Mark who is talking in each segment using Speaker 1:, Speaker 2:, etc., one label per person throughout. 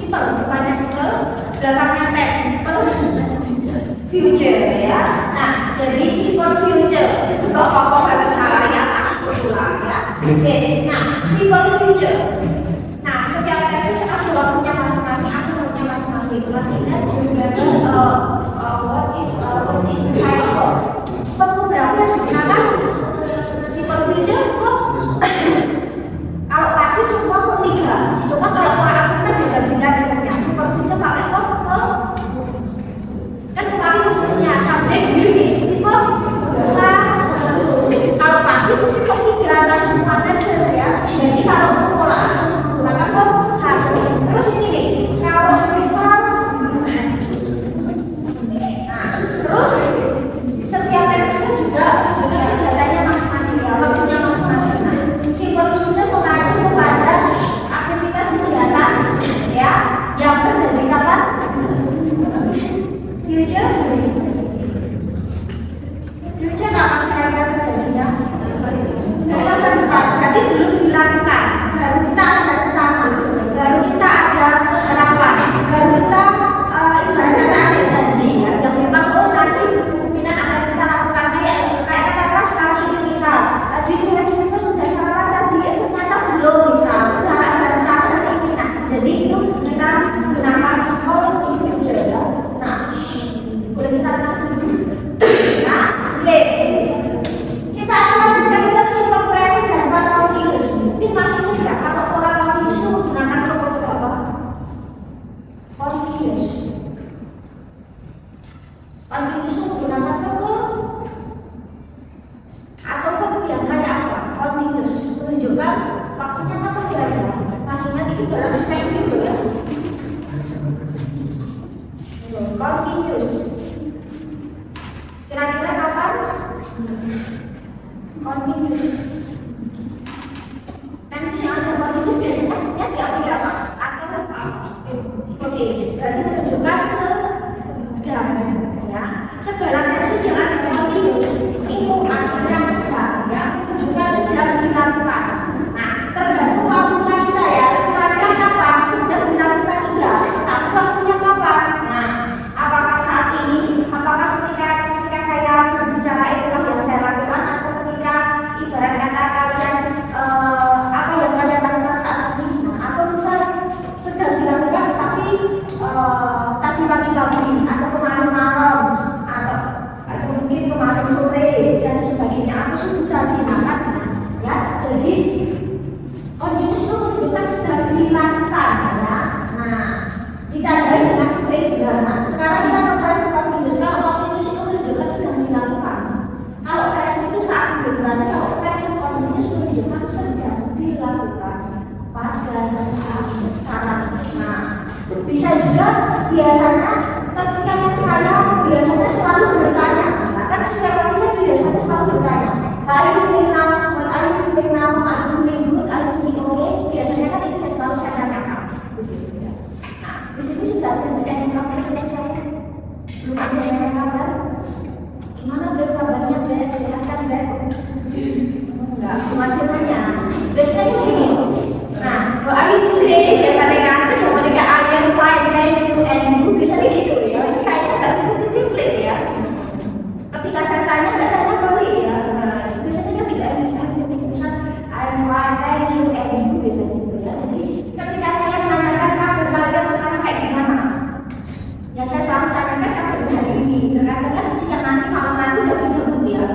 Speaker 1: simple, depannya simple, belakangnya text, simple, future ya. Nah, jadi simple future itu apa nggak salah ya, masih berulang ya. Oke, nah simple future. Nah, setiap tesis ada waktunya masing-masing, ada waktunya masing-masing. Masih ingat juga what is the kind of verb berapa yang digunakan? Simple future verb. Kalau pasif semua verb 3. Cuma kalau proaktif kan beda-beda differentnya. Simple future pakai verb kan kemarin rumusnya subject will be verb satu. Kalau pasif verb 3 ada semua tenses ya. Jadi kalau untuk proaktif menggunakan verb satu. Terus ini kalau misal terus setiap tenses juga datanya masing-masing ya, waktunya masing-masing. Nah, simple future mengacu kepada aktivitas kegiatan ya yang terjadi kapan? Future kapan kira-kira terjadinya? Masa depan, berarti belum dilakukan. Baru kita ada rencana, baru kita ada harapan, baru kita ibaratnya ada janji ya, yang memang nanti kemungkinan akan kita lakukan kayak katakanlah sekarang ini misal di Universe sudah syarat tadi ternyata belum misal udah ada rencana ini. Nah, jadi itu kita gunakan small in future ya. Nah, boleh kita lihat dulu. Nah, oke. Kita akan lanjutkan ke simple present dan past continuous. Mungkin masih tidak kalau orang continuous itu menggunakan verb apa? Continuous. Continuous itu menggunakan verb atau verb yang kayak apa? Continuous menunjukkan waktunya kapan kira-kira? Masih ingat itu dalam spesifik ya? Continuous. Kira-kira kapan? Continuous. Tenses yang ada continuous biasanya ya diambil apa? Atau apa? Oke, berarti menunjukkan sedang ya. Segala tenses yang ada continuous itu artinya sedang ya, menunjukkan sedang dilakukan. Nah, tergantung waktunya kita ya. Kira-kira kapan sedang dilakukan tidak? Tapi waktunya kapan? Nah, apakah saat ini? Apakah ketika saya berbicara itulah yang saya lakukan, atau ketika ibarat kata kalian apa yang kalian lakukan saat ini? Nah, atau misal sedang dilakukan tapi tadi pagi-pagi atau kemarin malam atau mungkin kemarin sore dan sebagainya, atau sudah dilakukan ya. Jadi continuous itu menunjukkan sedang dilakukan ya. Nah, ditandai dengan verb. Nah, sekarang kita ke present continuous. Kalau continuous itu menunjukkan sedang dilakukan. Kalau present itu saat ini, berarti kalau present continuous menunjukkan sedang dilakukan pada saat sekarang. Nah, bisa juga biasanya ketika saya biasanya selalu bertanya, kan setiap kali saya biasanya selalu bertanya, are you feeling now? What are you feeling now? Are you feeling good? Are you feeling okay? Biasanya kan itu yang selalu saya tanyakan. Nah, di sini sudah terjadi presiden saya. Belum ada yang kabar. Gimana beliau kabarnya? Beliau sehat kan beliau? Enggak, khawatir tanya. Biasanya begini. Nah, what are you today? Biasanya kan, terus ketika I am fine, thank you, and you. Biasanya gitu ya. Ini kayaknya nggak begitu ya. Ketika saya tanya, nggak tanya balik ya. Nah, biasanya kan tidak ini. Misal I am fine, thank you, and you. Biasanya gitu ya. Jadi ketika saya menanyakan kabar kalian sekarang kayak gimana? Ya saya selalu tanyakan kabarnya hari ini. Kadang-kadang siang nanti, malam nanti udah tidur ya.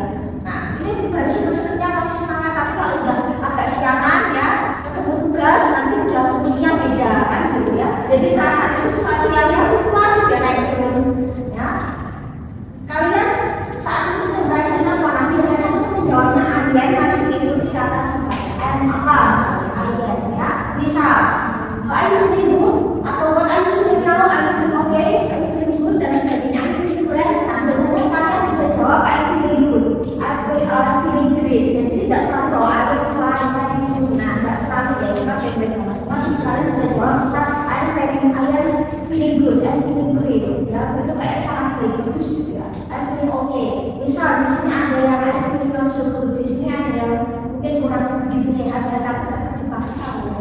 Speaker 1: Nah, ini baru sebenarnya masih semangat, tapi kalau udah agak siangan ya, ketemu tugas nanti udah umumnya beda kan gitu ya. Jadi perasaan itu sesuatu yang fluktuatif ya, naik turun ya. Kalian saat ini sedang belajar apa? Nah, biasanya untuk menjawabnya Adian nanti tidur di kata sebagai apa misalnya Adian ya. Misal are you feeling good? Atau what are you feeling now? Are you feeling okay? Are you feeling good? Dan sebagainya. Are you feeling well? Nah, biasanya kalian bisa jawab are you feeling good? Are you feeling great? Jadi tidak selalu bahwa are you fine? Nah, tidak selalu ya, kita beda-beda. Cuma kalian bisa jawab misal I am feeling good, I am feeling great. Ya, itu kayak sangat bagus ya. I am feeling okay. Misal di sini ada yang I am feeling not so good. Di sini ada yang mungkin kurang begitu sehat ya, tapi tetap dipaksa ya.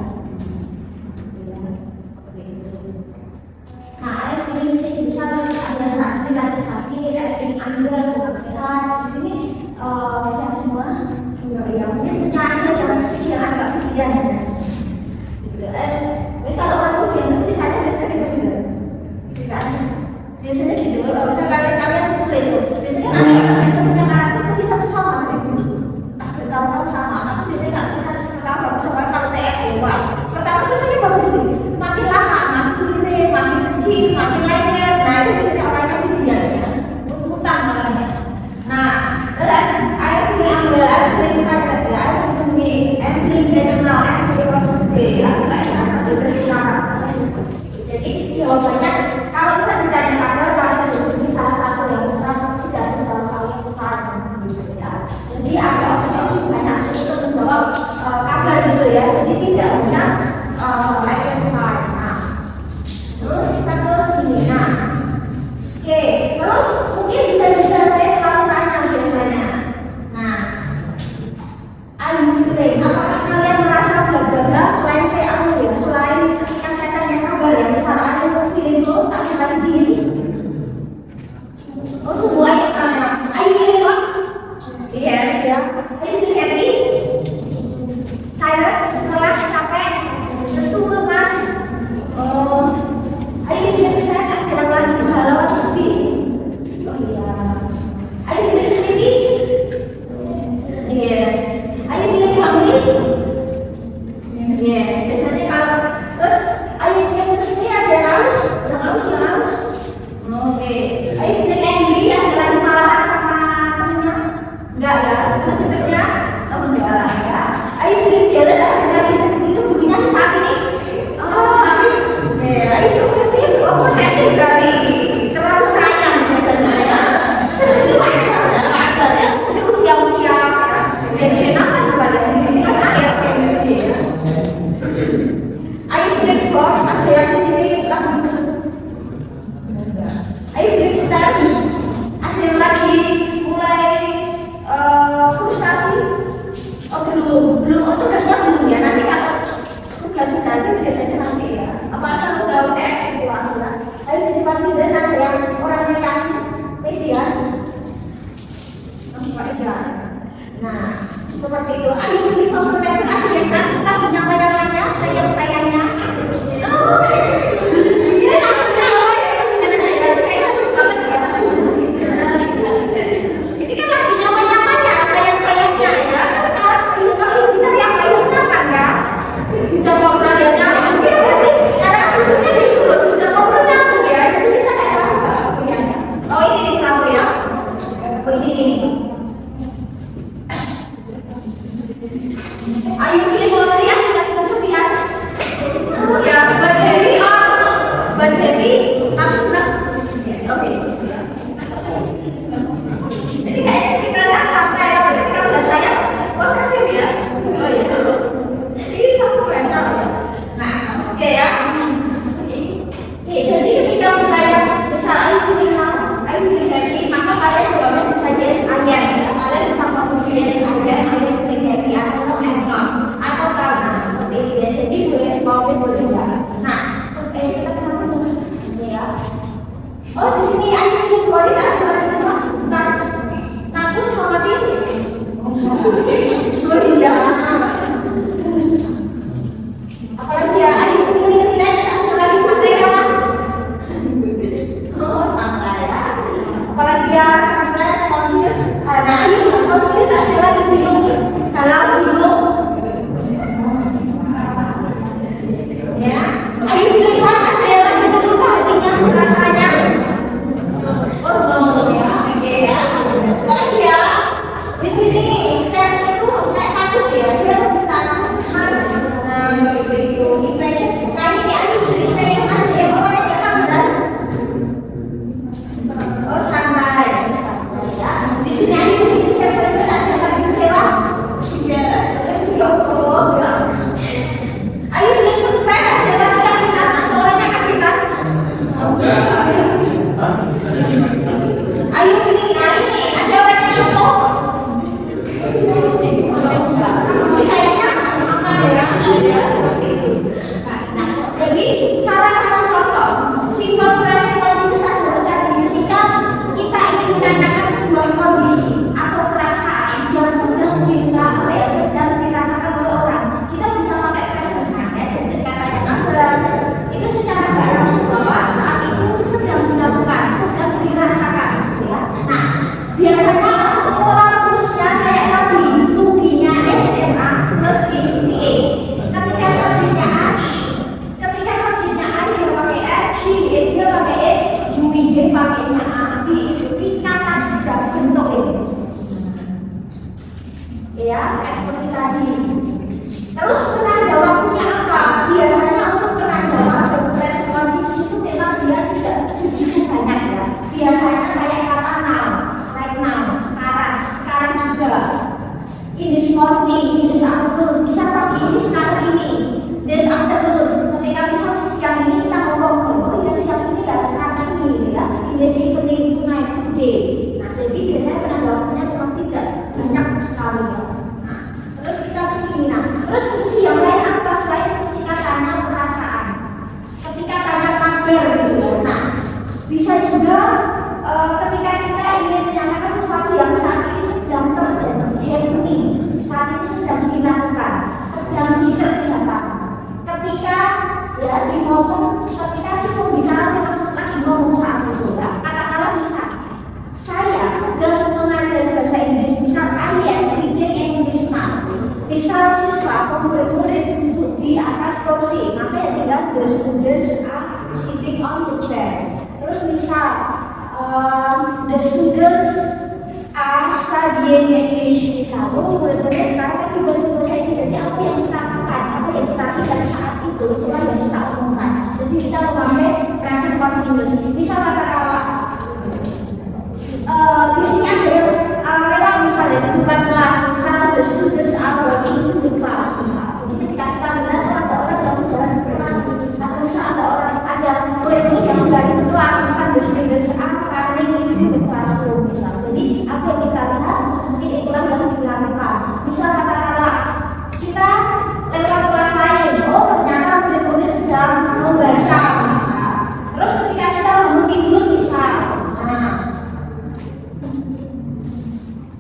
Speaker 1: saat ada feeling go, tak mencari diri. Oh, semua ya. Are you feeling what? Yes, ya. Are you feeling happy? Tired? Lelah? Capek? Lesu? Lemas? Oh, are you feeling sad? Ada lagi galau atau sedih? Oh iya. Are you feeling sleepy? Yes. Are you feeling hungry? Yes. Biasanya kalau terus are you feeling thirsty? Ada haus? Ada haus? Ya haus. Oke. Are you feeling angry? Ada lagi marahan sama temennya? Enggak ya? Temennya? Oh enggak ya. Are you feeling jealous? Ada lagi itu begini saat ini? Oh, oke. Are you possessive? Oh, possessive berarti terlalu sayang biasanya ya. Itu wajar ya, wajar ya. Ini usia-usia dan apa kepada ini kan akhir pregnancy ya. Are you feeling bored? Ada yang di sini lagi busuk. Are you feeling stressed? Ada yang lagi mulai frustasi? Oh belum. Oh tugasnya belum ya. Nanti kalau tugas sudah ada biasanya nanti ya. Apakah udah UTS evaluasi lah? Ayo jadi confident, ada yang orangnya yang media. Nah, seperti itu. Ayo jadi confident, ada yang satu kan namanya sayang-sayangnya. Oh, iya. Ini kan lagi nyaman-nyamannya, sayang-sayangnya ya. Kalau dicari yang lainnya kan ya? Bisa ngobrol ya nyaman, iya sih. Karena akhirnya itu loh, bisa ngobrol nyambung ya. Jadi kita kayak kelas sebenarnya. Oh ini nih satu ya. Oh ini. Ayo pilih kalau lihat kita kesepian. Oh ya, but heavy, tapi sudah. Oke, siap. Jadi kayaknya kita nggak santai ya, kita udah sayang, posesif ya. Oh iya. Ini satu baca. Nah, oke ya. Jadi ketika bertanya besar ayo pilih mau, ayo pilih happy, maka kalian jawabnya bisa yes aja. Kalian bisa ngomong yes aja, ayo pilih happy atau not atau karena seperti itu ya. Jadi boleh mau boleh enggak. Nah, seperti kita kenapa tuh? Ya. Oh di sini ayo pilih body atau ada masuk takut khawatir. Oh iya. Apalagi ya, ayo pilih relax atau lagi santai kawan. sabar gitu ya. Nah, bisa juga ketika kita ingin menyampaikan sesuatu yang saat ini sedang terjadi, happening, saat ini sedang dilakukan, sedang dikerjakan. Ketika ya di momen ketika si pembicara memang lagi ngomong saat itu ya, katakanlah misal saya sedang mengajar bahasa Inggris, misal kalian reject English now, misal siswa murid-murid duduk di atas kursi, maka yang tinggal the students are sitting on the chair. Terus misal the students are studying English, misal murid-murid sekarang lagi belajar bahasa Inggris. Jadi apa yang kita lakukan, apa yang kita lakukan saat itu, itulah yang kita omongkan. Jadi kita memakai present continuous. Misal kata-kata di sini ada yang lewat misalnya itu bukan kelas, misal the students are working to the class, misal. Jadi ketika kita melihat ada orang yang berjalan ke kelas, atau misal ada murid-murid yang berjalan ke kelas, misal the students are running into the classroom, misal. Jadi apa yang kita lihat mungkin itulah yang dilakukan. Misal katakanlah kita lewat kelas lain, oh ternyata murid-murid sedang membaca, misal. Terus ketika kita bangun tidur, misal.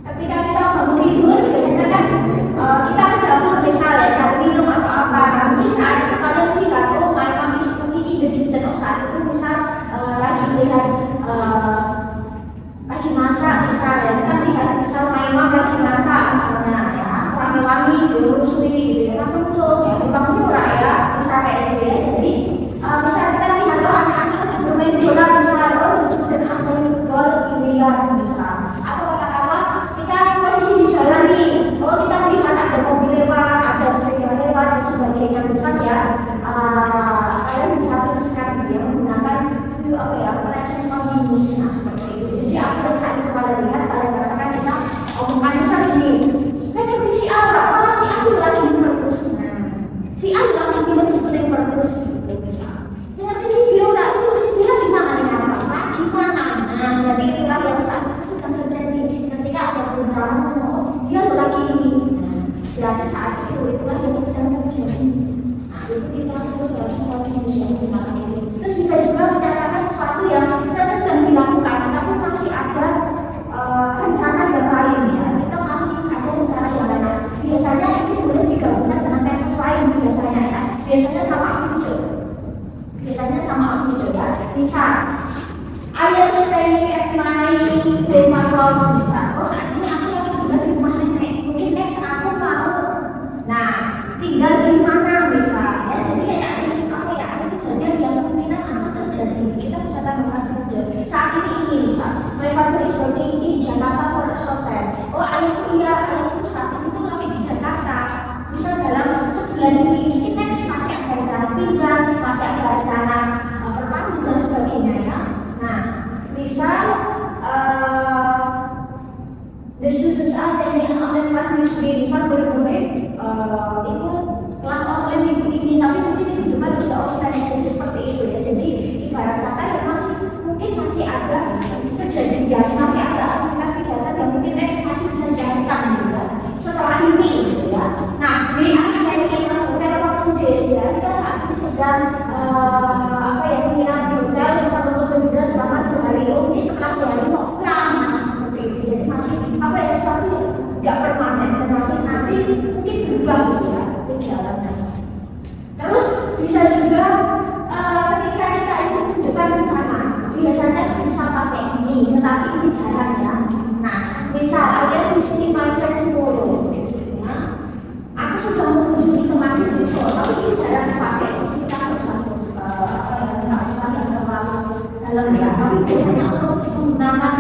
Speaker 1: Ketika kita bangun tidur, biasanya kan kita ke dapur misal ya, cari minum atau apa. Nanti saat itu kalian lihat, oh my mom is cooking in the kitchen. Oh saat itu misal lagi lihat lagi masak misal ya, kita lihat misal my mom lagi masak misalnya ya, wangi-wangi, diurus-urus gitu ya, kan tuh ya, bangun murah ya, misal kayak gitu ya. Jadi misal kita lihat oh anak-anak lagi bermain bola misal, oh kemudian ada yang gol miliar misal. Kita posisi di jalan nih, kalau kita melihat ada mobil lewat, ada sepeda lewat dan sebagainya, misal ya, kalian bisa tuliskan ya menggunakan view apa ya, present continuous, nah seperti itu. Jadi apa yang saat itu kalian lihat, kalian rasakan kita omongan misal gini, kan yang si A, malah si A lagi di perpus, si A lagi di perpus gitu misal. Yang si B itu si B lagi mana nih lagi mana? Nah jadi itulah yang saat itu sedang terjadi. Ketika ada perencanaan, oh dia lagi ini, berarti saat itu itulah yang sedang terjadi. Nah itu kita sebut dalam continuous yang dimakan ini. Terus bisa juga menyatakan sesuatu yang kita sedang dilakukan, tapi masih ada rencana yang lain ya. Kita masih ada rencana yang lain. Biasanya ini boleh digabungkan dengan tenses lain biasanya ya. Biasanya sama future. Biasanya sama future ya. Misal I am staying at my grandma house misal. Oh saat ini aku lagi tinggal di rumah nenek. Mungkin next aku mau, nah tinggal di mana misal. Ya jadi kayak ada apa ya, ada kejadian yang kemungkinan akan terjadi. Kita bisa tambahkan future. Saat ini misal, my father is working in Jakarta for a short time. Oh ayahku saat ini tuh lagi di Jakarta. Misal dalam sebulan ini, mungkin next masih ada rencana pindah, masih ada rencana perpanjang dan sebagainya ya. Nah, misal the students are taking an online class this week. Misal murid-murid ikut kelas online minggu ini, tapi mungkin minggu depan sudah offline. Jadi seperti itu ya. Jadi ibarat kata ya mungkin masih ada kejadian, masih ada aktivitas kegiatan yang mungkin next masih bisa dilakukan gitu ya. Setelah ini gitu ya. Nah, we are staying in a hotel for 2 days ya. Kita saat ini sedang menginap di hotel bersama teman-teman selama 2 hari. Oh ini setelah 2 hari mau pulang seperti itu. Jadi masih sesuatu yang tidak permanen dan masih nanti mungkin berubah gitu ya kegiatannya. Terus bisa juga ketika kita ingin menunjukkan rencana, biasanya bisa pakai ini, tetapi ini jarang ya. Nah, misal ada visiting my friend tomorrow. Aku sudah mengunjungi temanku besok, tapi ini jarang dipakai. Jadi kita harus nggak usah dalam ya. Tapi biasanya untuk menggunakan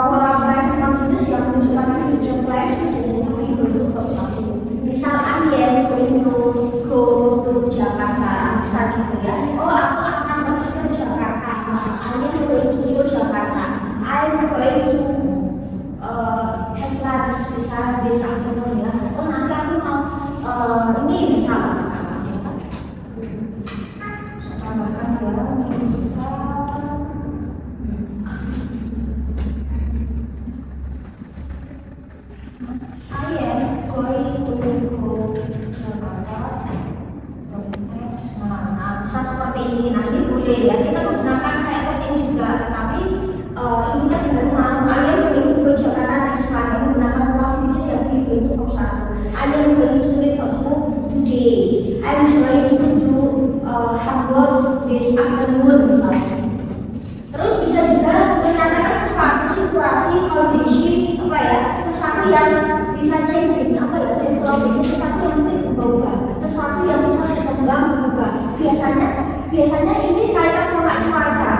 Speaker 1: pola present continuous yang menunjukkan future flash, biasanya itu for example. Misal I am going to go to Jakarta, misal gitu ya. Oh aku akan pergi ke Jakarta. Misal I am going to go Jakarta. I am going to have lunch, misal this afternoon ya. Oh nanti aku mau ini misal saya going to go Jakarta. Nah, bisa seperti ini nanti boleh ya. ini kan menggunakan kayak voting juga, tapi ini kan dengan I am going to go Jakarta next month menggunakan pola future yang going to satu. I am going to read also today. I am going to do homework this afternoon misalnya. Terus bisa juga menyatakan sesuatu situasi, kondisi apa ya, sesuatu yang bisa changing apa ya, developing, sesuatu yang berubah, sesuatu yang bisa berkembang berubah. Biasanya ini kaitan sama cuaca,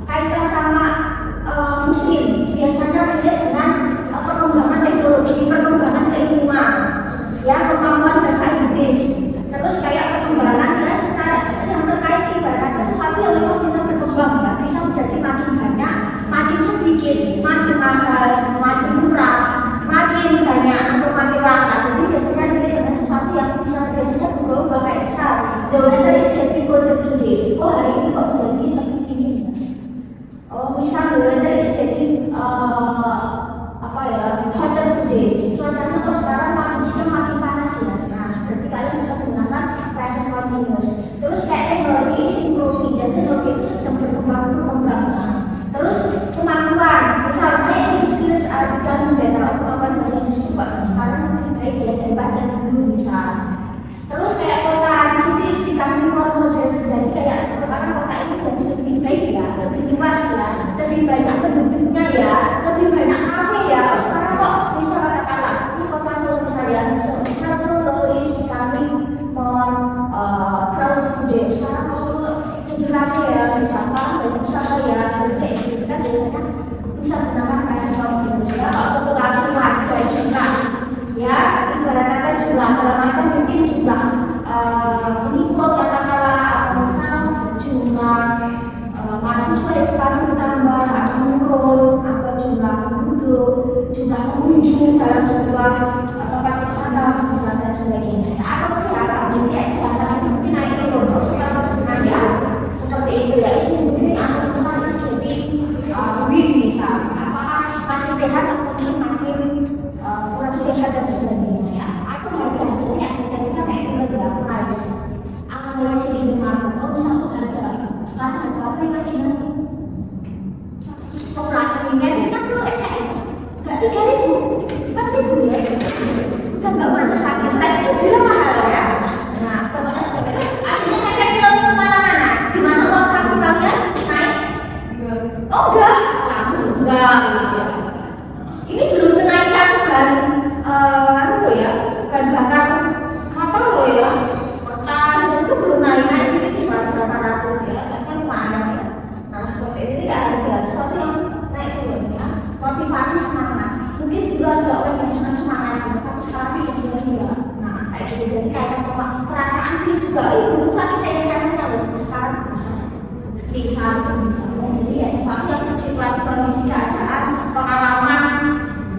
Speaker 1: kaitan sama musim, biasanya relate dengan perkembangan teknologi, perkembangan keilmuan, ya, kemampuan bersaintis. Terus kayak perkembangan ya secara yang terkait ibaratnya sesuatu yang memang bisa berkembang ya, bisa menjadi makin banyak, makin sedikit, makin mahal, makin murah, makin banyak atau makin langka. Jadi biasanya relate dengan sesuatu yang bisa biasanya berubah kayak misal, the weather is getting colder today. Oh hari ini kok jadi lebih dingin. Oh misal the weather is getting apa ya, hotter today. Cuacanya kok sekarang makin panas ya. Nah berarti kalian bisa menggunakan present continuous. Terus kayak teknologi is improving, jadi teknologi itu sedang berkembang. Terus kemampuan, misalnya yang skills are becoming better, kemampuan bahasa Inggris juga sekarang lebih baik ya daripada dulu misal. Terus kayak kota di sini is becoming more modern, jadi kayak sekarang kota ini jadi lebih baik ya, lebih luas ya, lebih banyak penduduknya ya, lebih banyak kafe ya. Sekarang kok bisa katakanlah ini kota Solo misalnya, misal Solo is becoming more crowded today. Sekarang kok Solo jadi kafe ya, misalkan banyak usaha ya, jadi kayak gitu kan biasanya bisa menggunakan present continuous ya. Kalau populasi warga juga ya, ibaratnya jumlah dalam arti mungkin jumlah pengikut katakanlah atau misal jumlah mahasiswa yang sekarang bertambah atau menurun, atau jumlah penduduk, jumlah pengunjung dalam sebuah tempat wisata misalnya dan sebagainya ya. Atau kesehatan, jadi kayak kesehatan itu mungkin naik turun, sekarang ya seperti itu ya, isi mungkin atau misal jadi misalnya apakah makin sehat atau makin kurang sehat dan sebagainya ya. Atau harga, jadi harga kita kayak ya price analysis di market. Oh misalnya harga sekarang harga apa yang lagi nanti operasi ini kan dulu SKM nggak 3.000, 4.000 ya, udah nggak mahal sekali. Setelah itu bilang mahal ya. Nah pokoknya sebenarnya akhirnya kayak kita kemana-mana, dimana uang saku kalian naik? Oh enggak, langsung enggak gitu ya. Ini belum kenaikan bahan bahan bakar motor loh ya, pertanian itu belum naik ini cuma berapa ratus ya, kan lumayan ya. Nah seperti ini ya ada sesuatu yang naik turun ya, motivasi semangat. Mungkin dulu ada orang yang sangat semangat, tapi sekarang tidak gila. Nah kayak gitu, jadi kayak cuma perasaan feel juga. Dulu lagi saya loh, sekarang bisa misalnya. Jadi ya sesuatu yang situasi kondisi keadaan, pengalaman,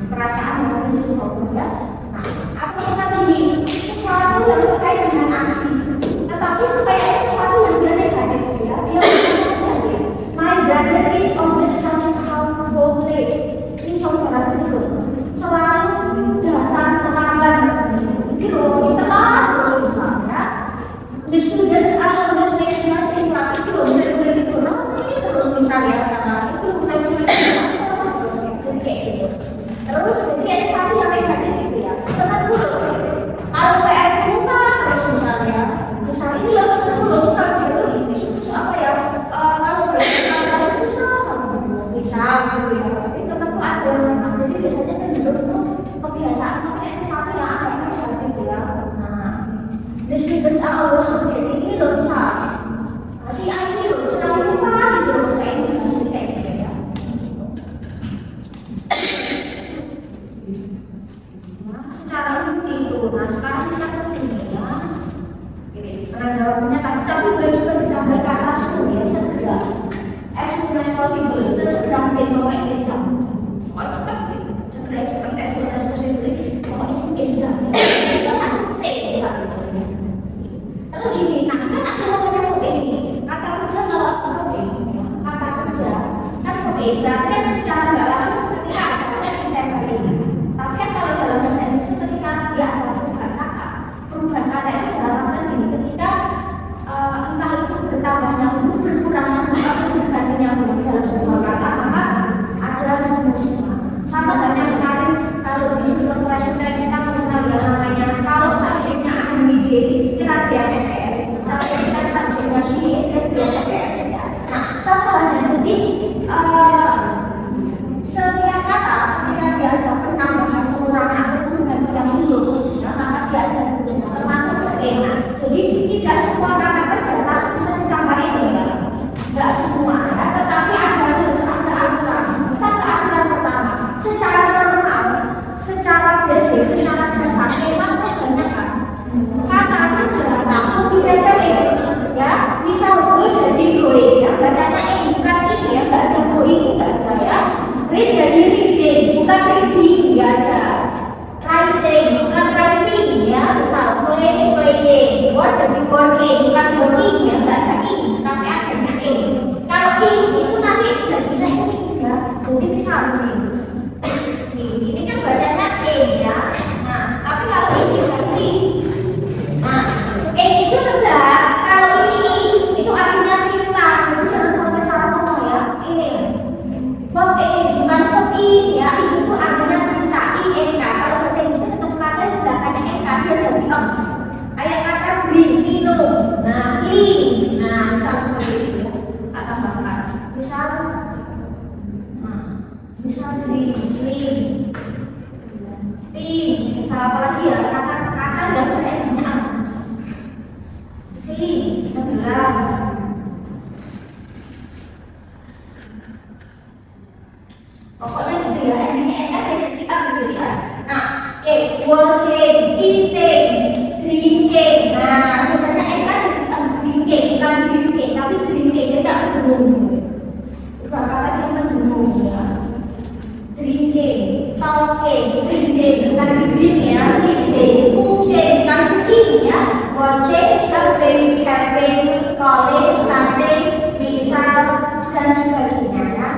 Speaker 1: perasaan yang itu ya. Aku merasa ini sesuatu yang terkait dengan aksi, tetapi itu kayaknya sesuatu yang dia negatif ya. Dia negatif. My brother is always coming home late. Ini saudara itu selalu datang terlambat misalnya. Ini loh, telat terus misalnya. The students are always making us in class. Itu loh, jadi itu loh. Ini terus misalnya karena itu bukan terus jadi kayak gitu. Terus jadi sesuatu yang negatif gitu ya. Teman dulu, kalau PR buka terus misalnya ini loh teman dulu susah gitu, susah apa ya? Kalau berarti susah misal gitu ya. Tapi teman tuh ada yang jadi biasanya cenderung tuh kebiasaan pakai sesuatu yang agak negatif ya. Nah, the students are always seperti ini loh misal. Si ini loh selalu lupa gitu loh, saya ini kasih kayak gitu ya. Secara umum itu, nah sekarang kita ke sini ya. Ini penanggapannya tapi boleh juga ditambahkan langsung ya, segera, as soon as possible, sesegera mungkin bapak ingin kamu. Oh cepat, segera cepat, as soon as possible, bapak ingin kamu. Bisa satu satu. Terus gini, nah kan ada namanya voting ini, kata kerja kalau voting, kata kerja kan voting, berarti kan secara nggak langsung ketika ada kata ditempel ini. Tapi kan kalau dalam bahasa Inggris ketika dia ada perubahan kata itu dalam arti ini ketika entah itu bertambahnya huruf berkurang Pokoknya gitu ya, endingnya enak ya jadi gitu ya. Nah, working, eating, drinking. Nah, biasanya enak jadi drinking, bukan drinking, tapi drinking jadi tak berumur. Beberapa kali mendengung ya. Drinking, talking, reading, bukan reading ya, reading, cooking, bukan cooking ya. Watching, shopping, having, calling, studying, misal, dan sebagainya ya.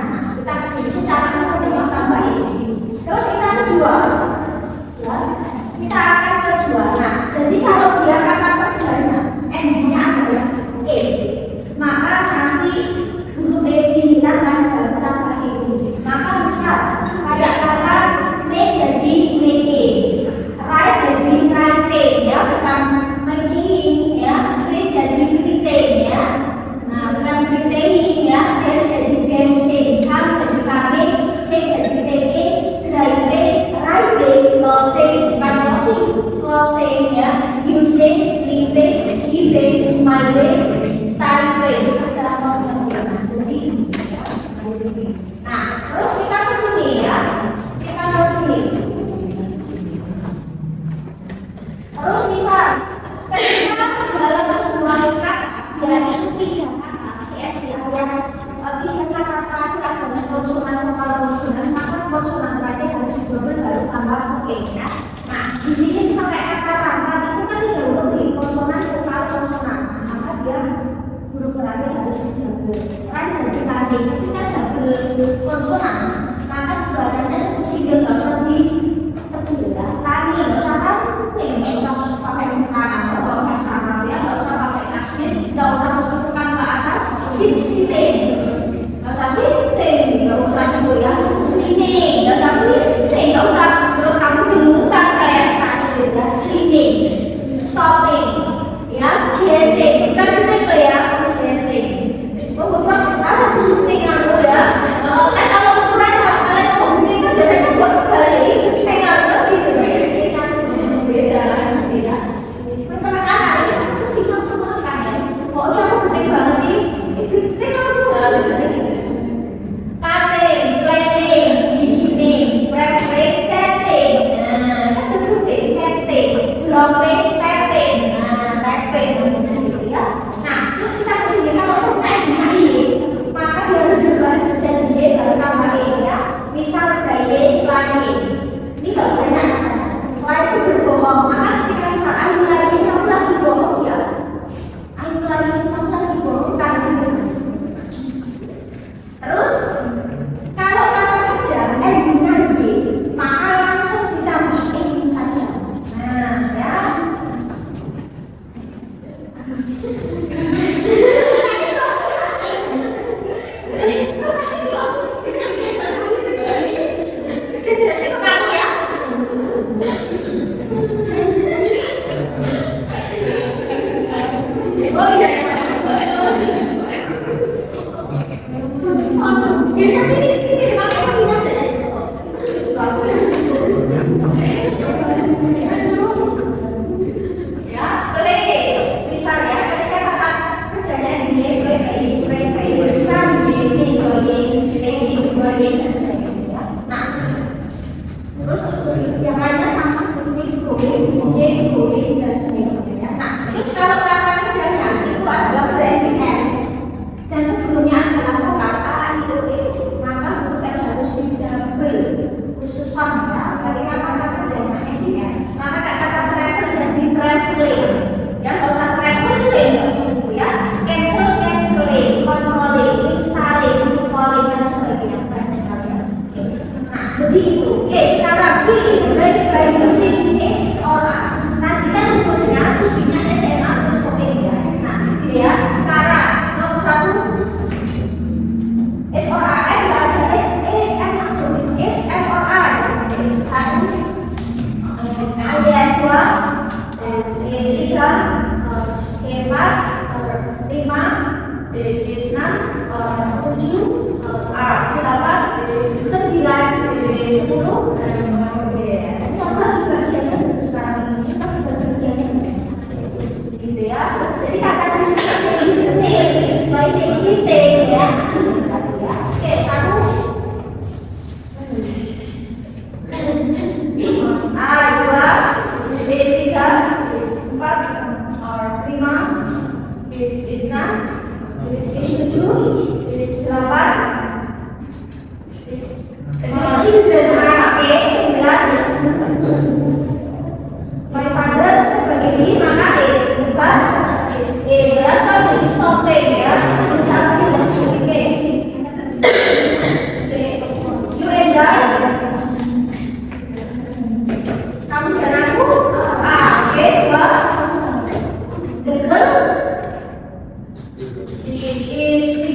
Speaker 1: Kita kesini secara memang tambah ini. Terus kita kedua, ya, kita akan kedua. Nah, jadi kalau dia kata kerjanya, endingnya adalah E, maka nanti huruf E dihilangkan dan menambah E. Maka misal pada kata me jadi making, write jadi writing ya, bukan making ya, read jadi reading ya. Nah, bukan reading ya, dance jadi dancing, come jadi coming, take jadi taking, driving, riding, closing, bukan closing ya, using, living, giving, smiling, typing, setelah mengerjakan. Jadi, nah, terus kita ke sini ya, kita ke sini. Terus misal, ketika dalam sebuah kata dia itu tiga kata, CFC alias tiga kata dengan konsonan vokal konsonan, maka konsonan terakhir harus double baru tambah oke ya. Nah, di sini misalnya kata rangka itu kan tiga huruf nih, konsonan vokal konsonan, maka dia huruf terakhir harus double. Kan jadi tadi itu kan double konsonan, maka badannya cukup single, nggak usah di ya, tani nggak usah tani, nggak usah pakai kanan, nggak usah ya, nggak usah pakai nasib, nggak usah masukkan ke atas, sitting, nggak usah sitting, nggak usah gitu ya, slipping, nggak usah slipping, nggak usah terus kamu dimutar kayak nasib ya, slipping, stopping, ya, getting, bukan gitu ya, getting, bukan apa penting kamu ya, kan kalau ukuran kalian mau gini kan biasanya buat kembali.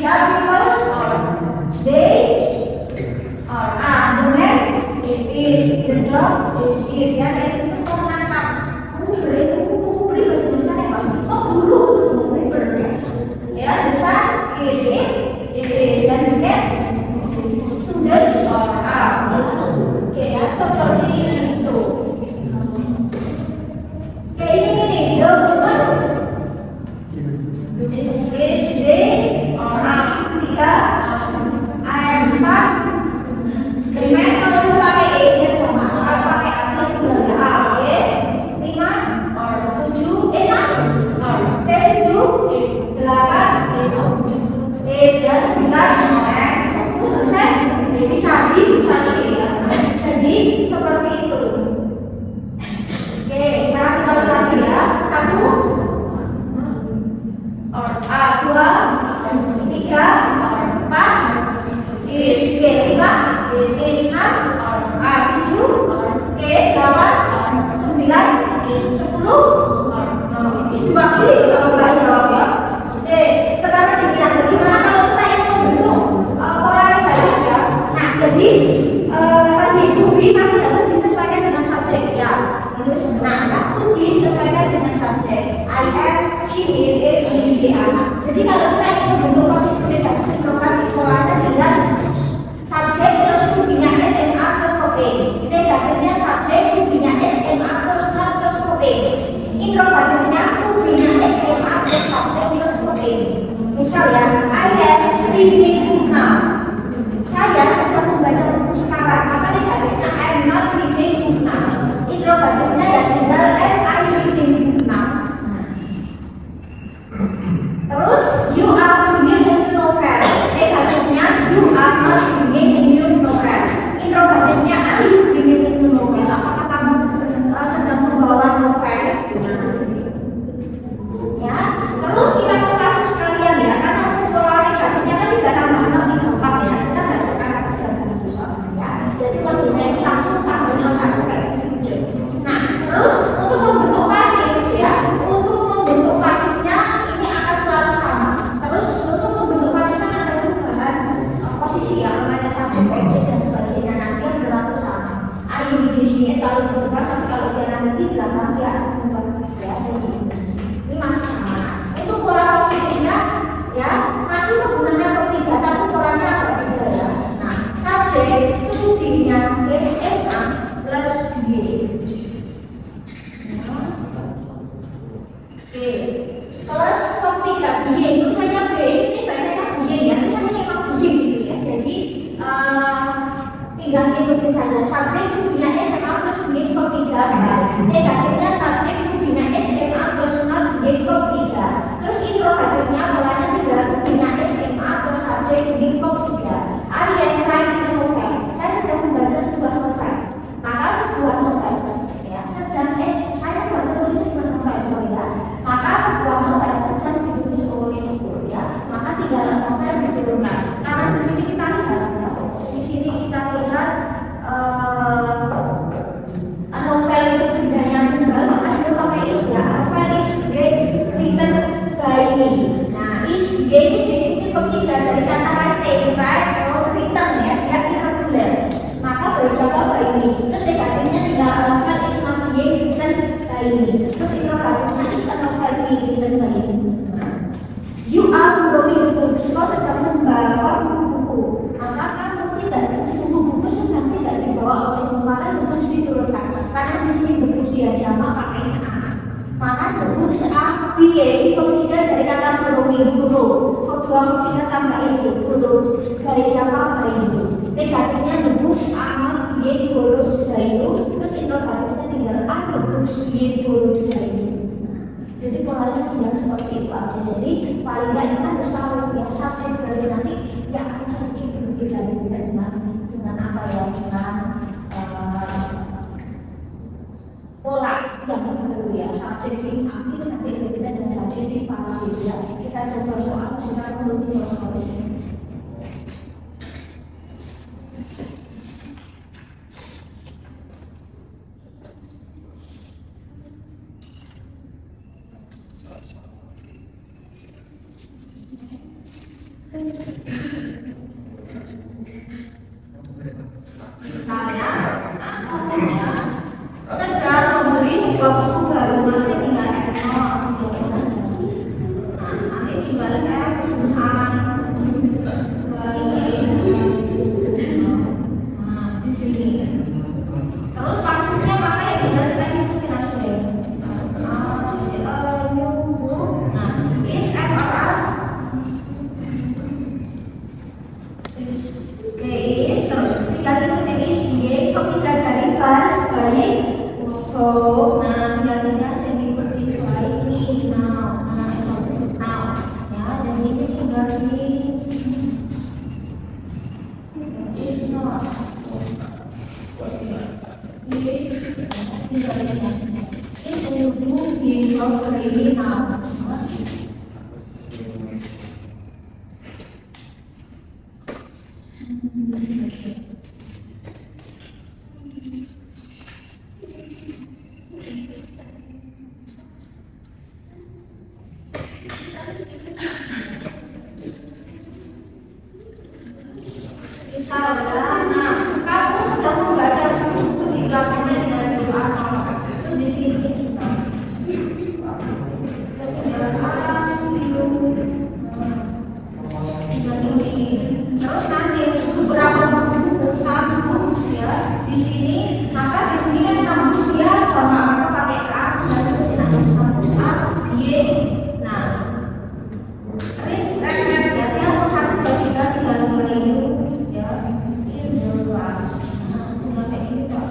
Speaker 1: the people are. They are. The man is. The dog is. Ya, kayak situ kok menangkap. Kamu beri bahasa Indonesia apa? Oh, guru. Ya, the sun is it. It is. Dan juga students are. Oke, ya, seperti itu. Oke, ini document is they tiga empat. Kemen kalau pakai e dia sama, kalau pakai atlet juga ada a, ya. 5, 7, 6, 7, 8, is ya 9, 10, bisa ya. Jadi seperti itu. Oke, sekarang kita lagi ya. 1, 2, 3, 4, is 5, is 6, 7, 8, 9, 10. Is dibagi kalau nggak jawab ya. Oke, sekarang dibilang bagaimana kalau kita yang membentuk pola yang baik ya. Nah, jadi tadi to be masih harus disesuaikan dengan subjek ya. Terus, nah, to be disesuaikan dengan subjek. I am, she is, he, they are. Jadi kalau kita ingin membentuk positif negatif program polanya dengan subjek plus to-nya SMA plus OP. Negatifnya subjek to-nya SMA plus not plus OP. Interrogatifnya to-nya SMA plus subjek plus OP. Misal ya, I am reading book now. Saya sedang membaca buku sekarang. Maka negatifnya I am not reading book now. Interrogatifnya ya tinggal am I reading book now. Terus you are reading a new novel. Negatifnya you are not reading a new novel. Interrogatifnya are you reading a new novel? Apakah kamu sedang membawa novel? Ya. Terus kita ke kasus kalian ya, karena untuk pola negatifnya kan tidak tambahan lebih gampang ya. Kita nggak akan kerja dulu soalnya ya. Jadi waktunya ini langsung tambahnya nggak seperti future. Nah, terus untuk membentuk pasif ya, untuk membentuk pasifnya ini akan selalu sama. Terus untuk membentuk pasif kan ada perubahan posisi ya, namanya subjek, objek dan sebagainya. Nanti yang berlaku sama. Ayo di sini kalau berubah, tapi kalau dia nanti di belakang dia akan berubah ya. Jadi ini masih sama. Untuk pola positifnya ya masih menggunakan verb 3 tapi polanya agak beda ya. Nah, subjek itu nya SMA plus B. Oke, plus verb 3 B itu misalnya B ini bacanya B ya, misalnya emang B gitu ya. Jadi tinggal ikutin saja. Subjek itu nya SMA plus B verb 3. Negatifnya subjek itu nya SMA plus not B verb 3. Terus interrogatifnya polanya tinggal nya SMA plus subjek B verb 3. I am writing a novel. Saya sedang membaca sebuah novel. Maka sebuah novel ya saya sedang menulis sebuah novel ya. Maka sebuah novel sedang ditulis oleh aku ya. Maka tinggal novel diturunkan. Karena di sini kita lihat ya. Di sini kita lihat novel itu bendanya tunggal, maka itu pakai is ya. Novel is written by me. Nah, is ini verb 3 dari kata writing, right? Kalau written ya, dia irregular. Maka bersama by me. Terus negatifnya tinggal novel is not being written by me. Terus interrogatifnya is a novel being written by me. You are borrowing books. Kau sedang membawa buku-buku. Maka kamu tidak buku-buku sedang tidak dibawa oleh maka books diturunkan. Karena di sini books dia jama pakainya a. Maka books a being verb 3 dari kata borrowing guru. Verb 2 verb 3 tambah itu borrow dari siapa by itu. Negatifnya the books are not being borrowed by you. Terus interrogatifnya tinggal are the books being borrowed by you. Jadi polanya tinggal seperti itu aja. Jadi paling nggak kita harus tahu ya subjek dari nanti yang akan sedikit berbeda dengan apa ya dengan pola yang baru ya subjektif aktif nanti berbeda dengan subjektif pasif ya. Kita coba soal sekarang dulu di sini. Misalnya, aku ya sedang membeli sebuah buku baru, nanti tinggal nanti tinggal di sini. Terus maksudnya maka ya tinggal kita ikutin aja ya. Is and or are. Is terus tinggal ikutin is y. Kok kita dari balik go. Nah tinggal aja seperti ini. Now ya dan ini tinggal di is not. Is menunggu di bawah ini now. Misalnya, kamu sedang membaca buku di kelasnya dengan doa. Terus di sini, terus nanti beberapa buku sambung ya di sini, maka di sini kan sambung ya sama apa pakai k dan nanti sambung y. Nah, tapi berarti aku satu tiga tinggal beribu ya ini luas. Nah, pakai ini pak.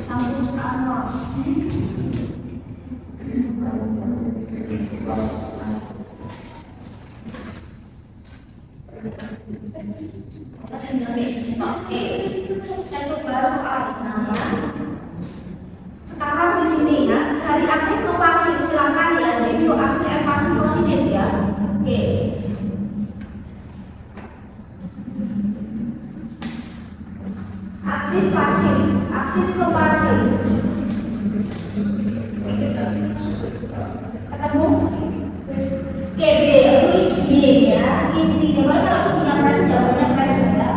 Speaker 1: Sambung sama. Saya coba soal sekarang di sini ya dari aktif ke pasif silakan ya jadi aktif pasif positif ya. Oke. Aktif ke pasif. Ketemu? Oke, B itu isi ya. Isi coba kalau punya press jawabannya press ya.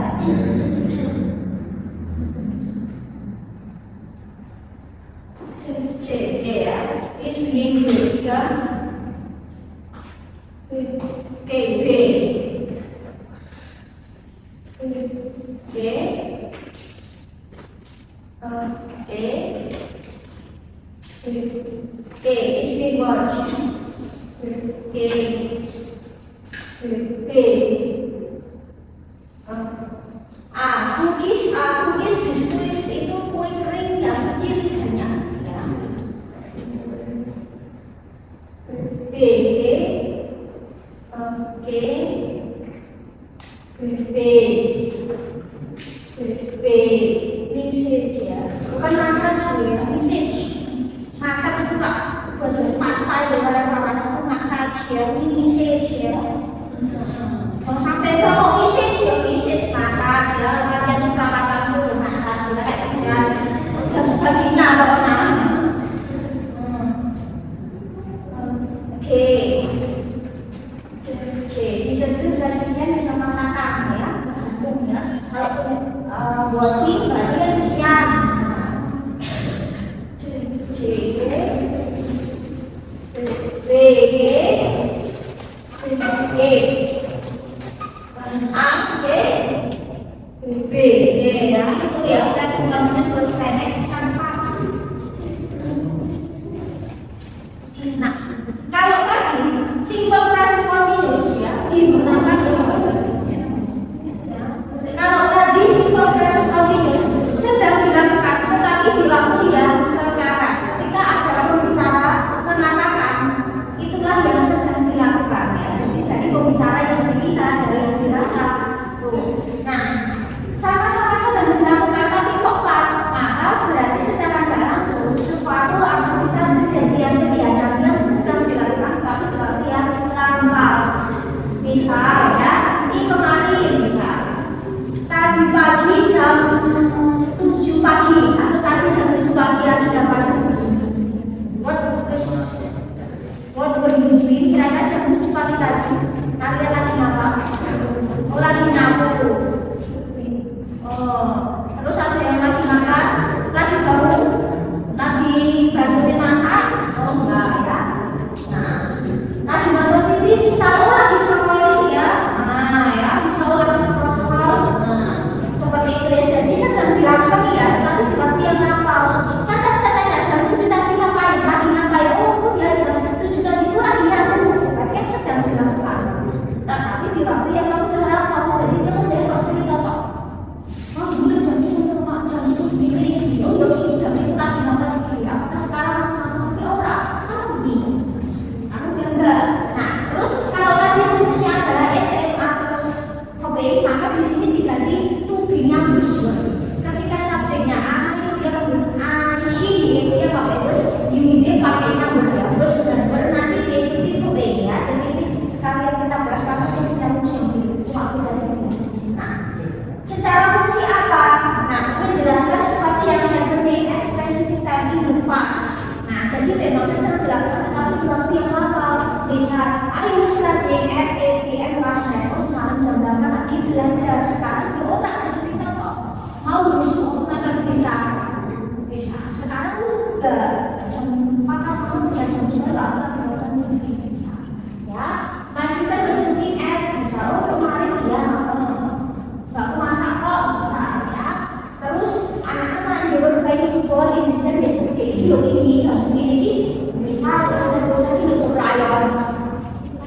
Speaker 1: C ya. Isi ya. Oke, B. B. Isi watch. Cookies biskuit itu kue kering yang kecil banyak ya. Message ya, bukan massage ya, message. Massage itu pak, bahasa pasta ya pada namanya itu massage ya, message ya. Kalau sampai kalau message ya, message massage ya, kalian perawatan itu massage ya, dan sebagainya kalau Oke, bisa bisa masakan ya, kalau bosi berarti kan cucian. B ya itu ya kita semuanya selesai next kanvas. Nah kalau tadi simple present continuous ya digunakan kalau tadi simple present continuous jam 7 pagi tadi kalian lagi ngapa? Oh, lagi nyapu. Oh, terus ada yang lagi makan, lagi bangun, lagi bantuin masak. Oh enggak ya. Lagi nonton TV, bisa lagi scrolling ya. Ya bisa lagi scroll. Seperti itu ya. Jadi sedang dilakukan ya, tapi berarti yang ngapal. Kan tadi saya tanya jam 7 tadi ngapain? Lagi ngapain? Oh ya jam 7 tadi itu lagi nyapu. Berarti kan sedang dilakukan. Nah, tapi di waktu yang kamu udah hafal, jadi jangan deh kok cerita kok. Oh dulu jam itu mak jam itu bikin video, jam itu lagi nonton TV. Apakah sekarang masih nonton TV orang? Kamu bingung. Kamu enggak. Nah, terus kalau tadi rumusnya adalah SMA plus VB, maka di sini diganti to be-nya buzzword. Ketika subjeknya A, itu dia dia pakai bus, dia pakai number ya, bus dan nanti diikuti VB ya. Jadi sekali yang kita bahas karena kita rumus yang waktu dari ini. Nah, secara fungsi apa? Nah, menjelaskan sesuatu yang happening expressive time in the past. Nah, jadi memang sedang dilakukan tetapi di waktu yang lama. Misal, I was studying at 8 PM last night. Oh, semalam jam 8 lagi belajar. Sekarang dia orang ada cerita kok. Mau rusuh akan berita. Bisa. Sekarang itu sudah jam 4 atau bisa jam 2 lagi nonton TV bisa. Ya, masih terus looking at. Misal, oh kemarin dia nggak masak kok bisa ya. Terus anak-anak dia bermain football ini saya biasa kayak ini jam segini ini misal saya duduk berayam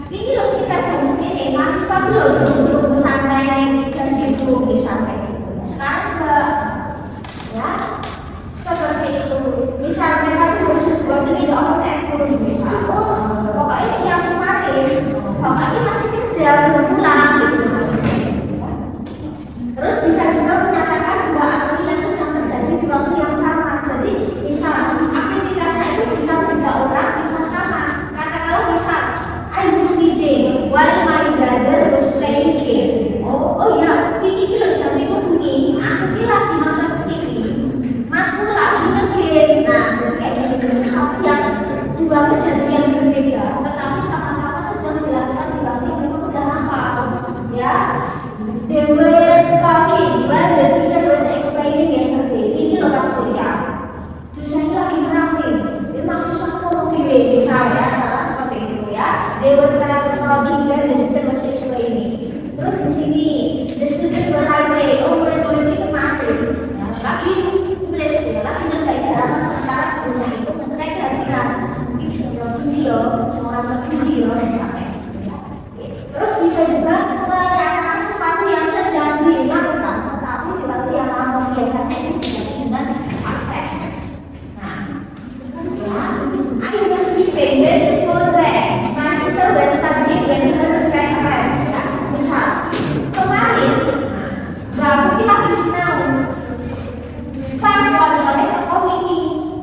Speaker 1: ini loh sekitar jam segini mahasiswa duduk santai ke situ misalnya gitu. Sekarang enggak ya seperti itu. Misal mereka tuh bersebuah duit overtime misal pokoknya siang kemarin bapaknya masih kerja belum pulang gitu maksudnya. Terus bisa juga menyatakan dua aksi yang sedang terjadi di waktu yang sama. Jadi misal aktivitasnya itu bisa beda orang, bisa sama. Katakanlah misal I was reading while my brother was playing game. Oh ya, ini loh jam itu bunyi. Aku lagi nonton TV. Masku lagi nge-game. Nah, jadi kayak gitu sesuatu yang dua kejadian berbeda, tetapi sama-sama sedang dilakukan di waktu yang memang udah hafal. Ya. They were talking while the teacher was explaining yesterday. Ini loh pas kuliah. Dosennya lagi menerangin. Dia mahasiswa ngomong di misalnya seperti itu ya. They were talking while the teacher was explaining. Terus di sini the student were writing. Oh murid-murid itu mati. Ya, lagi tulis ya, lagi ngerjain halaman sementara gurunya itu ngecek perhatian. Mungkin bisa bilang video, semua orang video dan sampai. Terus bisa juga menanyakan sesuatu yang sedang dilakukan, tetapi di waktu yang lama biasanya itu diganti dengan aspek. Nah, I was sleeping when the phone rang. My sister was studying when her friend arrived. Ya, misal kemarin, Mbak lagi sinau. Pas soalnya ini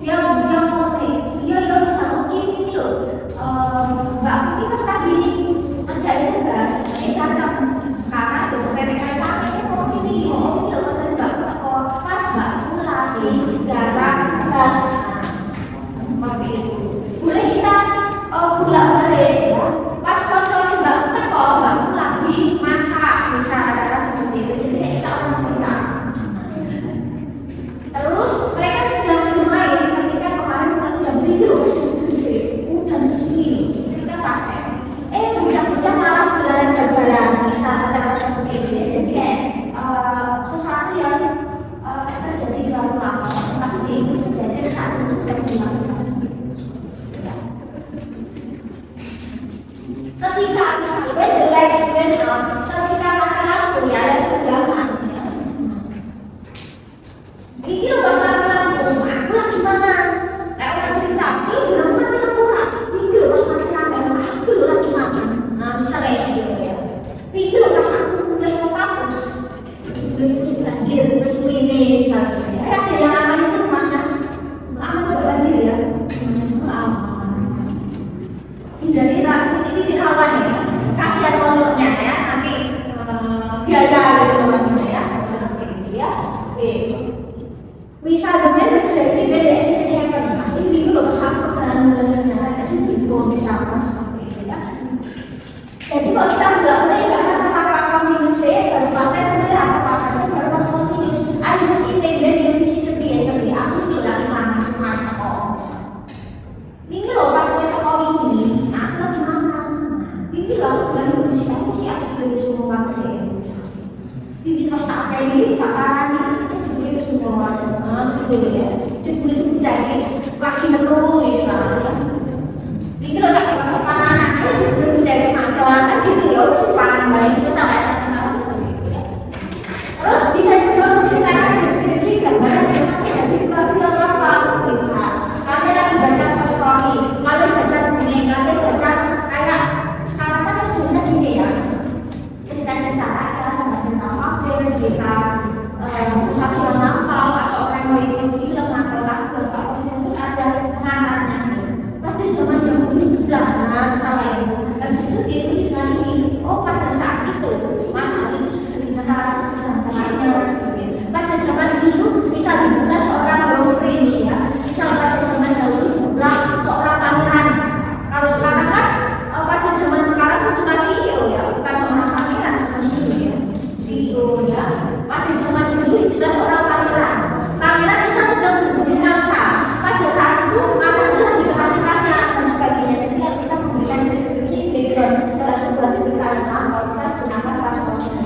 Speaker 1: dia ngomong nih, iya bisa mungkin ini loh. Mbak Buki pas tadi kerjain tugas, karena sekarang terus PPKM ini mau ini loh kerjain Mbak pas Mbak lagi darah gas seperti itu. Boleh kita pulang balik ya. Pas kontrol Mbak lagi masak bisa ada seperti itu. Jadi kita orang cerita. Terus mereka sedang bermain ketika kemarin jam 7 loh jam 7 ketika pas bocah-bocah malah berjalan bisa katakan seperti itu ya. Jadi sesuatu yang terjadi di lama tapi terjadi saat itu sudah dilakukan. Ketika misalnya the lights went out, ketika mati lampu ya ada sebelah ini loh pas mati lampu, aku lagi mana? Kayak orang cerita, ini loh mati lampu ini loh pas mati lampu, aku loh lagi mana? Nah misalnya gitu ya. Ini loh pas aku mulai ke kampus, banjir terus ini misalnya. Ada yang aman itu rumahnya, aman banjir ya. Ini dari ini rawan ya. bilang dengan kondisi aku sih aku beli semua deh. Jadi terus tak ada ini bakaran itu jebule semua gitu ya. Jebule itu jadi lagi metu Islam. Ini kalau tak pakai panganan aja jebule jadi semakin kan gitu ya wis pangan bae itu sampai kenapa seperti itu ya. Terus bisa juga menceritakan deskripsi gambaran yang jadi babi yang apa bisa. Kalian lagi baca story, kalian baca dongeng, kalian baca kayak sekarang kan cerita gini ya. Cerita-cerita cerita sesuatu yang lampau atau orang mau ikut film atau lagu atau itu ada pengantarnya. Pada zaman dahulu itu belakangan salah itu dan disitu diikuti dengan ini. Oh pada saat itu mana itu sering sekarang sedang pada zaman dulu bisa dibilang seorang Young Prince ya. Misal pada zaman dahulu dibilang seorang pangeran. Kalau sekarang kan pada zaman sekarang kan cuma CEO ya, bukan seorang pangeran seperti itu ya. Itu ya, pada zaman dulu itulah seorang pangeran. Pangeran bisa sedang berbudi bangsa. Pada saat itu anak itu lagi cerah-cerahnya dan sebagainya. Jadi kita memberikan deskripsi background dalam sebuah cerita yang lampau kita gunakan pas-pasnya.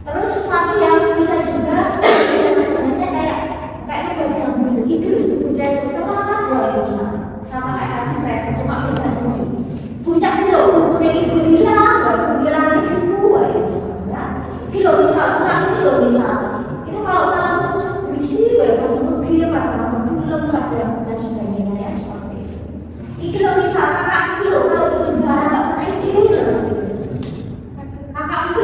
Speaker 1: Terus sesuatu yang bisa juga sebenarnya kayak bagian itu hujan itu apa boleh sama kayak ekspresi cuma beda. Puncak itu loh, itu bilang, kalau misal itu kalau dalam berisi kalau film atau film dan sebagainya ya seperti itu. Ini kalau misal kakak itu kalau di Jembara kecil terus kakak itu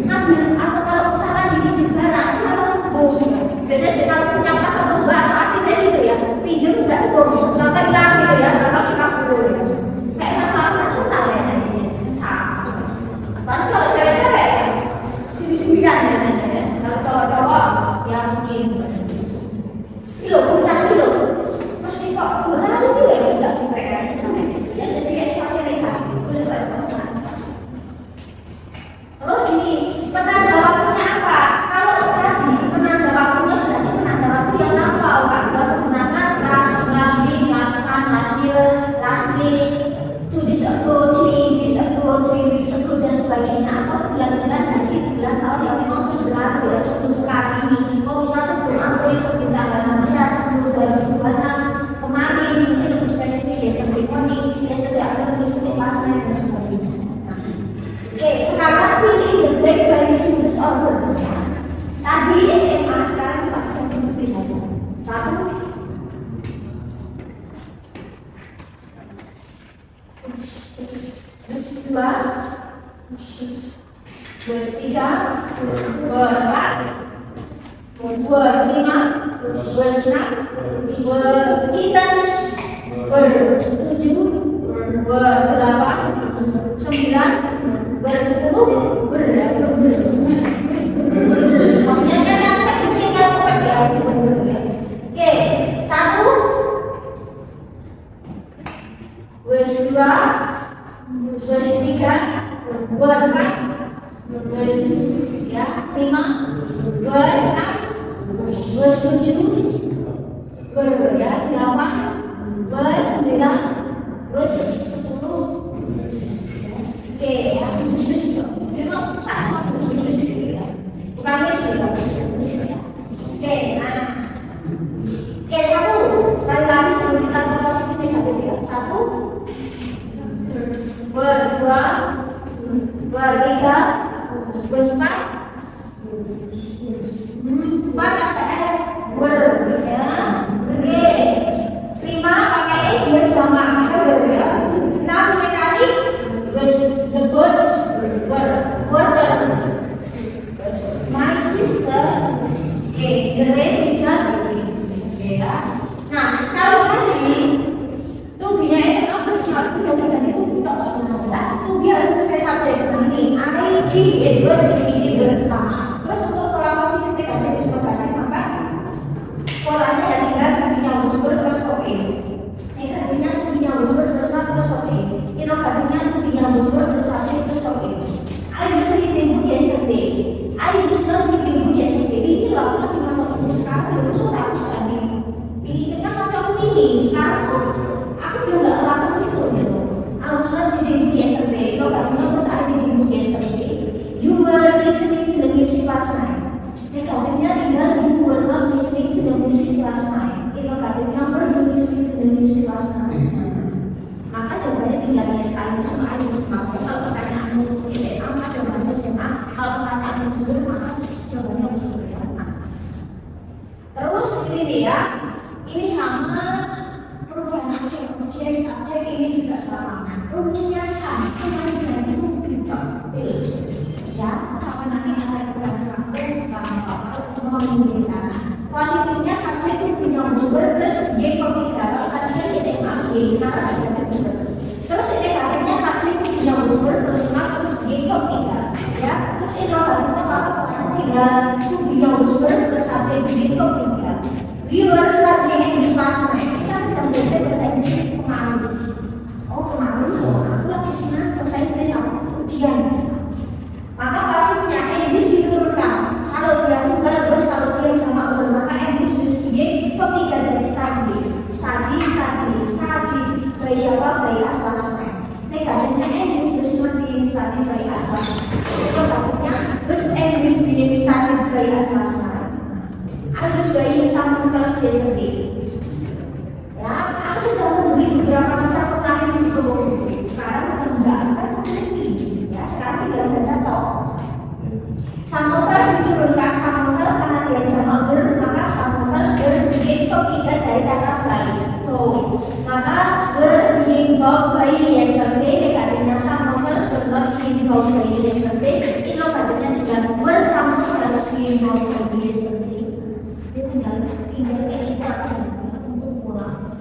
Speaker 1: ngambil atau kalau misalnya di Jembara itu kalau biasanya kalau punya pas atau enggak akhirnya gitu ya pinjam enggak nggak hilang gitu ya kalau kita perlu kayak masalah nasional ya sama. Tapi kalau cewek-cewek sini-sinian ya, kalau cowok-cowok yang mungkin ini loh, puncak ini loh mesti kok bola ini ya puncak di PR sampai gitu ya, jadi kayak seperti mereka boleh buat masalah. Terus ini penanda waktunya apa? Kalau tadi penanda waktunya berarti penanda waktu yang lampau kan kita menggunakan last week, last month, last year, last week, 2 days ago, 3 days ago, 3 weeks ago dan sebagainya atau bulan-bulan dari bulan tahun yang memang berlaku ya sebelum sekarang ini. Oh misal sebelum April, sebelum tanggal 16, sebelum 2026 kemarin mungkin lebih spesifik ya sebelum ini ya setiap aktivitas pasnya dan sebagainya. Oke, sekarang pilih the black by using disorder. Tadi SMA, sekarang juga kita mengikuti saja. Satu, terus dua, terus tiga, berempat, berlima, berenam, bertujuh, berdelapan, 9, bersepuluh, maksudnya kan yang tinggal ya. Oke, satu, wes dua, wes tiga, berempat, wes ya 5, berenam, wes 7, ya 8, wes 9, wes 10. Oke, ya, memang tak semua ya. Bukan wes ya. Oke, nah, oke satu, lagi sebelum kita ke positif negatif ya. Satu, berdua, bertiga, berempat, pakai S, ya, oke, 5 pakai S bersama, ya, 6 kali, the birds, water, my sister, oke, the rain hujan, ya. Nah, kalau tadi tubinya SMA bersifat dan itu untuk sebenarnya tubi harus sesuai subjek ini. I, G, itu ini bersama. Terus untuk pola positif negatif itu berarti maka polanya ya tinggal tubinya unsur terus oke. Negatifnya tubinya unsur terus oke. Inovatifnya tubinya unsur terus subjek terus oke. I bisa ditimbun ya seperti I bisa ditimbun ya seperti ini lakukan di mata tubuh sekarang. tinggal biasa aja semua. Kalau pertanyaanmu SMA, maka jawabannya SMA. Kalau pertanyaanmu sebelum, maka jawabannya sebelum. Terus ini dia, ini sama perubahan subjek ini juga sama. Rumusnya sama, cuma diganti ya, sama nanti ada positifnya subjek itu punya unsur plus subjek pemikiran. Tadinya SMA sekarang ada unsur. Terus ini negatifnya subjek itu punya unsur plus subjek pemikiran. Ya, terus ini negatifnya maka tinggal punya unsur plus subjek pemikiran. Viewers lagi English class kita sedang belajar bahasa Inggris kemarin. Oh kemarin aku lagi senang bahasa Inggris sama ujian. Maka pasifnya English diturunkan. Kalau dia tunggal terus kalau dia sama over maka English subjek pemikiran dari study. By siapa? By as classmate. Negatifnya English study by as classmate. Negatifnya English being studied by as classmate. Harus bayi sama novel sendiri. Ya, aku sudah membeli beberapa novel kemarin di toko buku. Sekarang enggak kan ya, sekarang tidak baca toh. Sama novel diturunkan sama novel karena dia jama ber, maka sama novel berbunyi pemikiran dari kata bayi. Tuh, maka berbunyi about bayi yesterday. Negatifnya sama novel berbunyi about bayi yesterday. Inovatifnya dengan bersama novel berbunyi about bayi yesterday. Tinggal kayak gitu aja untuk pulang.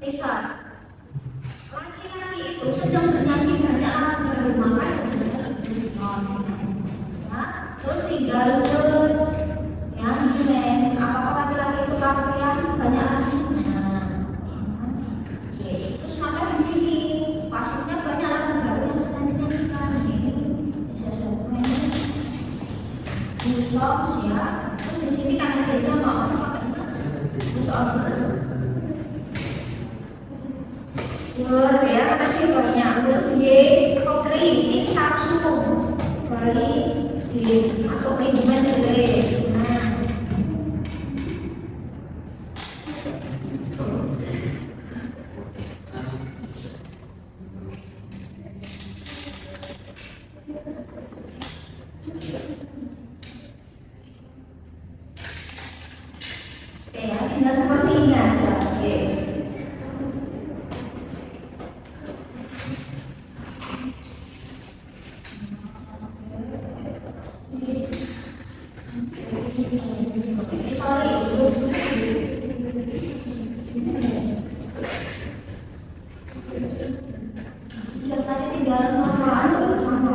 Speaker 1: Misal, laki-laki itu sedang bernyanyi banyak alat berumah terus tinggal terus ya gimana? Apakah laki-laki itu laki-laki banyak alat? Terus maka di sini pasifnya banyak lagu baru yang sedang dinyanyikan. Ini bisa songs ya. Terus di sini kan ada jama terus ya nanti banyak berye kokri sih samsung bali di atau pengumuman dari tinggal seperti ini aja. Oke. Setiap kali tinggal masalah aja sama.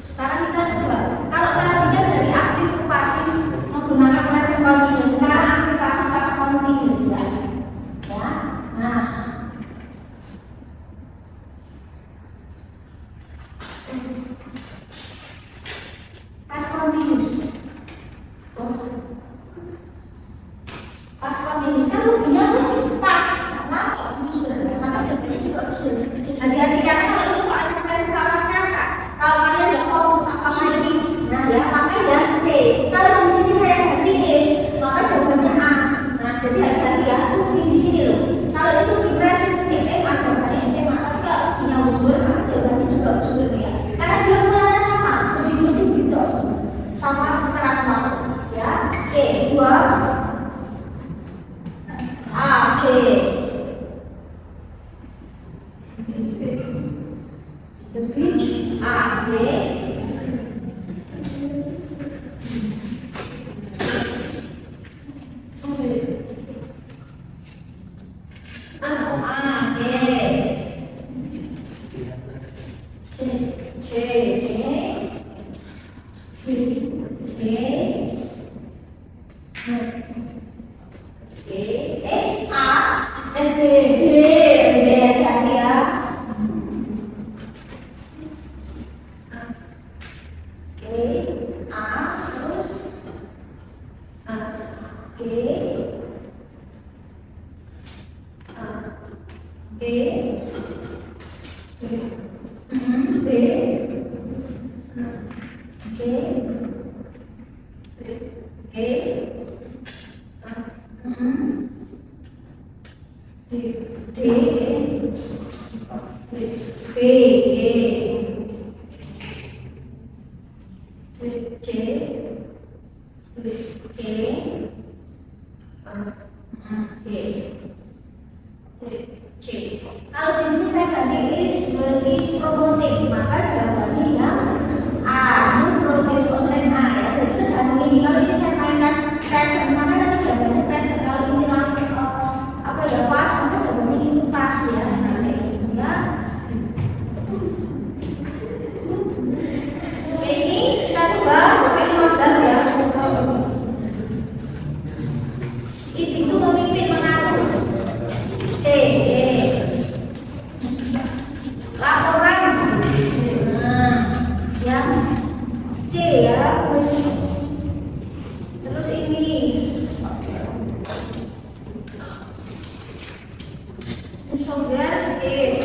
Speaker 1: Sekarang kita coba, kalau tadinya dari aktif ke pasif menggunakan present continuous, sekarang aktivasi past continuous ya. Nah, past continuous, past continuous kan lebihnya masih pas, karena usul, maka jadinya juga usul. Hati-hati karena kalau ini soal present pasnya kak. Kalau kalian nggak tahu apa lagi, nah ya pakai dan C. Kalau di sini saya ganti is, maka jawabannya A. Nah jadi hati-hati ya, itu di sini loh. Kalau itu di present SMA jawabannya SMA, tapi kalau punya usul, maka jawabannya juga usul ya. Karena dia mulanya sama, begitu gitu, sama keterangan ya. E 2 A B. The beach A B A, B, hati-hati ya. A, terus G, B, B, Kalau di sini saya ganti is promoting, maka jawabannya yang A, progress online A ya. Jadi kita ganti ini. Kalau ini saya mainkan present, maka nanti jawabannya present. Kalau ini apa ya pas, maka jawabannya itu pas ya. Nah, gitu ya. Ini kita coba sampai 15 ya. Itu memimpin mengatur. C, laporan. Yang C ya, terus ini software is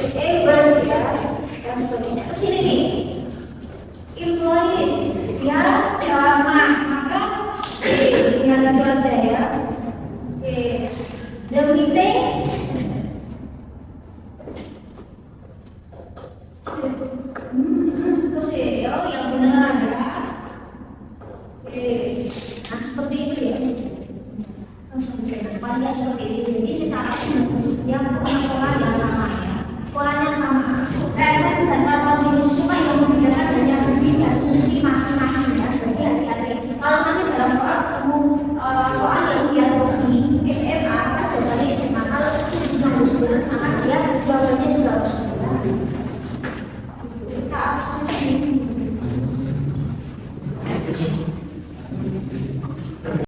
Speaker 1: bus ya, dan sebagainya. Terus ini nih employees ya, jamak, maka tinggal itu aja ya. The meeting terus yang benar ya. Nah seperti itu ya. Banyak seperti itu. Jadi secara yang polanya sama ya. Polanya sama. Present dan pasal minus cuma yang membedakan hanya berbeda fungsi masing-masing ya. Jadi hati-hati. Kalau nanti dalam soal